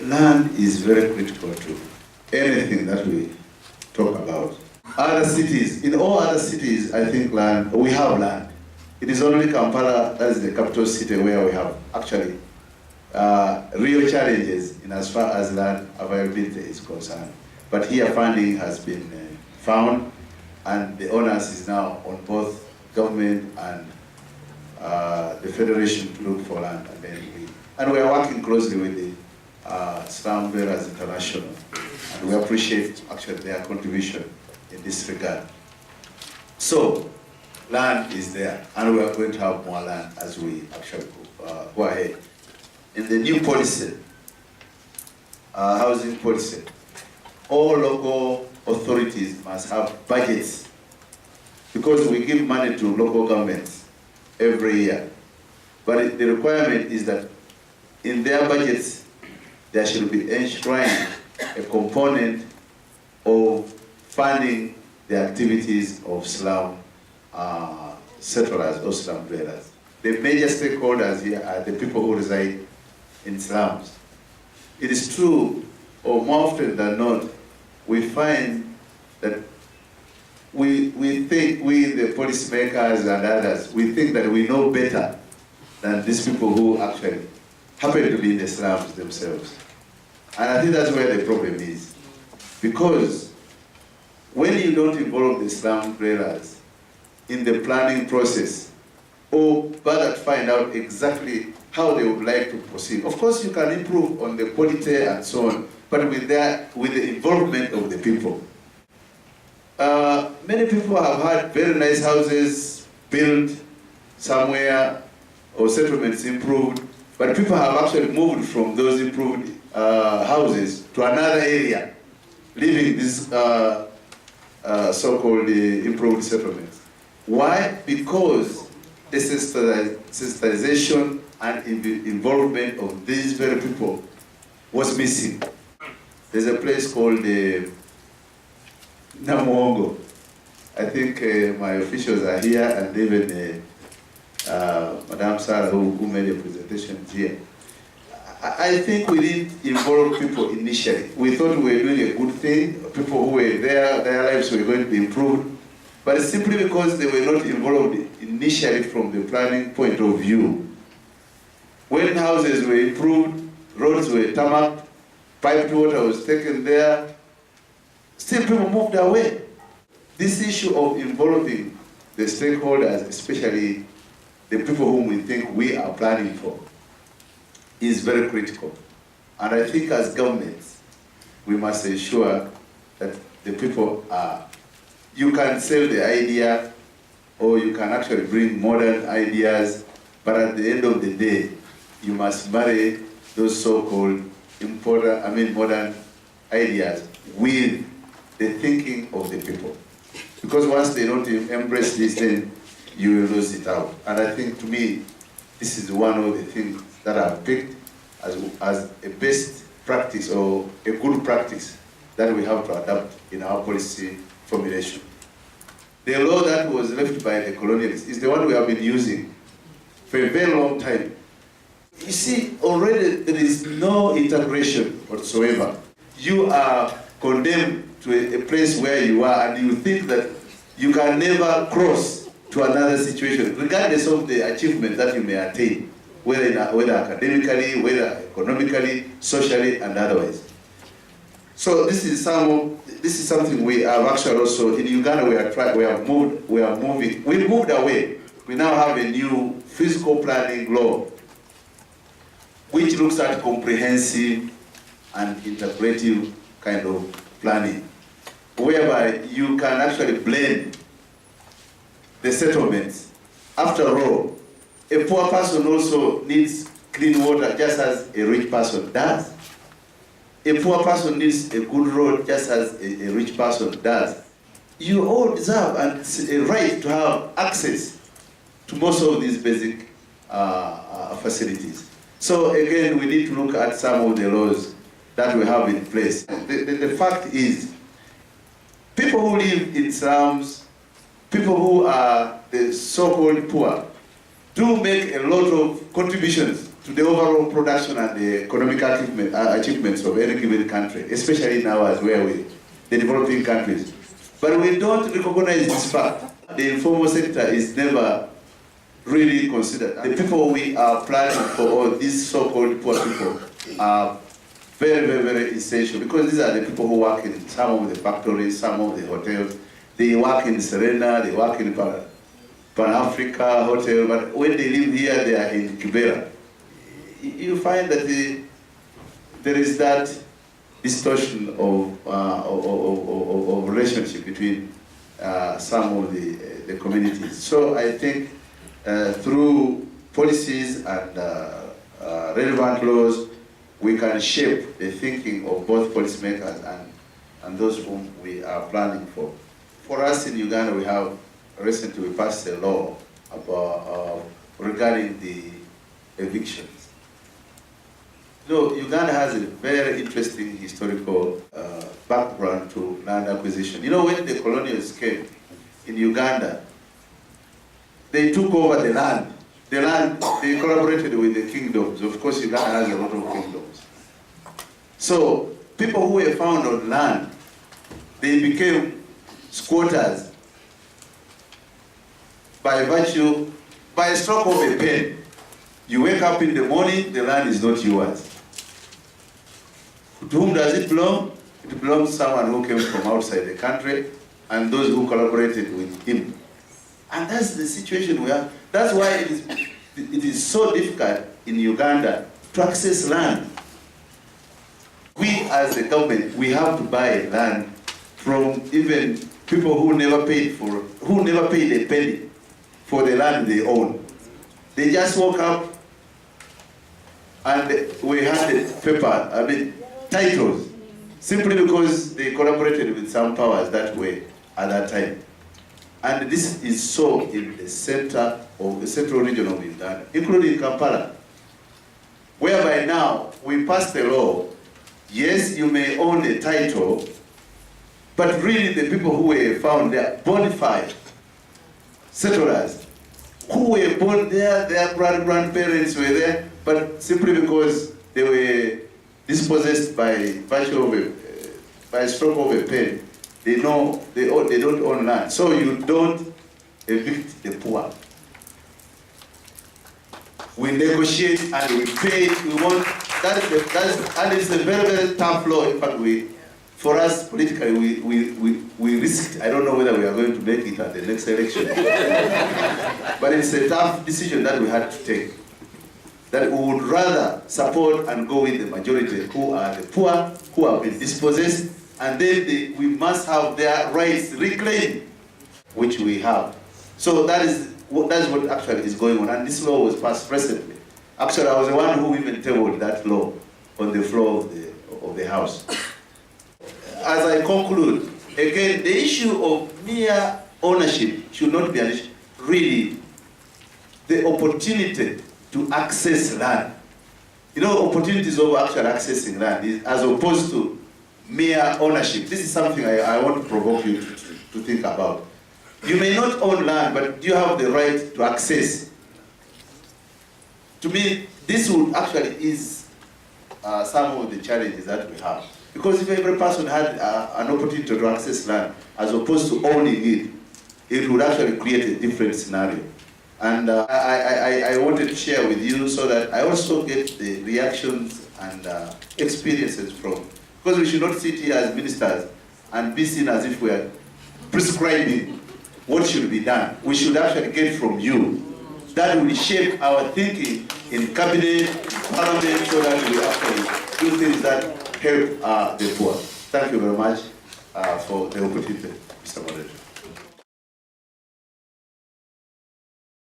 Land is very critical to anything that we talk about. Other cities, in all other cities, I think we have land. It is only Kampala, that is the capital city, where we have actually real challenges in as far as land availability is concerned. But here funding has been found, and the onus is now on both government and the federation to look for land. And we are working closely with the Slum Dwellers International, and we appreciate actually their contribution in this regard. So, land is there, and we are going to have more land as we actually go ahead. In the new policy, housing policy, all local authorities must have budgets, because we give money to local governments every year. But the requirement is that in their budgets, there should be enshrined a component of funding the activities of slum settlers or slum dwellers. The major stakeholders here are the people who reside in slums. It is true, or more often than not, we find that we think, we the policymakers and others, we think that we know better than these people who actually happen to be in the slums themselves. And I think that's where the problem is. Because when you don't involve the slum dwellers in the planning process, or rather find out exactly how they would like to proceed, of course you can improve on the quality and so on, but with the involvement of the people. Many people have had very nice houses built somewhere, or settlements improved, but people have actually moved from those improved houses to another area, leaving these so-called improved settlements. Why? Because the sensitization and involvement of these very people was missing. There's a place called Hon'ble. I think my officials are here, and even Madam Sarah, who made a presentation here. I think we didn't involve people initially. We thought we were doing a good thing. People who were there, their lives were going to be improved. But simply because they were not involved initially from the planning point of view. When houses were improved, roads were tarmacked, piped water was taken there, still people moved away. This issue of involving the stakeholders, especially the people whom we think we are planning for, is very critical. And I think as governments, we must ensure that the people are, you can sell the idea, or you can actually bring modern ideas, but at the end of the day, you must marry those so-called modern ideas with the thinking of the people. Because once they don't embrace this, then you will lose it out. And I think, to me, this is one of the things that I've picked as a best practice, or a good practice, that we have to adapt in our policy formulation. The law that was left by the colonialists is the one we have been using for a very long time. You see, already there is no integration whatsoever. You are condemned to a place where you are, and you think that you can never cross to another situation, regardless of the achievement that you may attain, whether academically, whether economically, socially, and otherwise. So this is something we have actually also in Uganda. We moved away. We now have a new physical planning law, which looks at comprehensive and integrative kind of planning, whereby you can actually blend the settlements. After all, a poor person also needs clean water just as a rich person does. A poor person needs a good road just as a rich person does. You all deserve a right to have access to most of these basic facilities. So again, we need to look at some of the laws that we have in place. The fact is, people who live in slums, people who are the so-called poor, do make a lot of contributions to the overall production and the economic achievements of any given country, especially now as where the developing countries. But we don't recognize this fact. The informal sector is never really considered. The people we are planning for, or these so-called poor people, are very, very, very essential, because these are the people who work in some of the factories, some of the hotels. They work in Serena, they work in Pan-Africa Hotel, but when they live here, they are in Kibera. You find that there is that distortion of relationship between some of the communities. So I think through policies and relevant laws, we can shape the thinking of both policymakers and those whom we are planning for. For us in Uganda, we have recently passed a law about regarding the evictions. Uganda has a very interesting historical background to land acquisition. When the colonials came in Uganda, they took over the land. They collaborated with the kingdoms. Of course, Uganda has a lot of kingdoms. So people who were found on land, they became squatters by a stroke of a pen. You wake up in the morning, the land is not yours. To whom does it belong? It belongs to someone who came from outside the country and those who collaborated with him. And that's the situation we have. That's why it is so difficult in Uganda to access land. We as a government, we have to buy land from even people who never paid a penny for the land they own. They just woke up and we handed titles, simply because they collaborated with some powers that way at that time. And this is so in the center of the central region of Uganda, including Kampala, whereby now we passed a law. Yes, you may own a title, but really the people who were found there, bona fide settlers, who were born there, their grandparents were there, but simply because they were dispossessed by virtue of by a stroke of a pen, they don't own land. So you don't evict the poor. We negotiate and we pay. We want and it's a very, very tough law. In fact, for us politically, we risked. I don't know whether we are going to make it at the next election, but it's a tough decision that we had to take. That we would rather support and go with the majority, who are the poor, who have been dispossessed, and then we must have their rights reclaimed, which we have. So that is what actually is going on, and this law was passed recently. Actually, I was the one who even tabled that law on the floor of the House. As I conclude, again, the issue of mere ownership should not be an issue. Really, the opportunity to access land. Opportunities of actually accessing land as opposed to mere ownership. This is something I want to provoke you to think about. You may not own land, but you have the right to access. To me, this would actually ease some of the challenges that we have. Because if every person had an opportunity to access land, as opposed to owning it, it would actually create a different scenario. And I wanted to share with you so that I also get the reactions and experiences from, because we should not sit here as ministers and be seen as if we are prescribing what should be done. We should actually get from you. That will shape our thinking in cabinet, parliament, so that we actually do things that help the poor. Thank you very much for the opportunity, Mr. Moderator.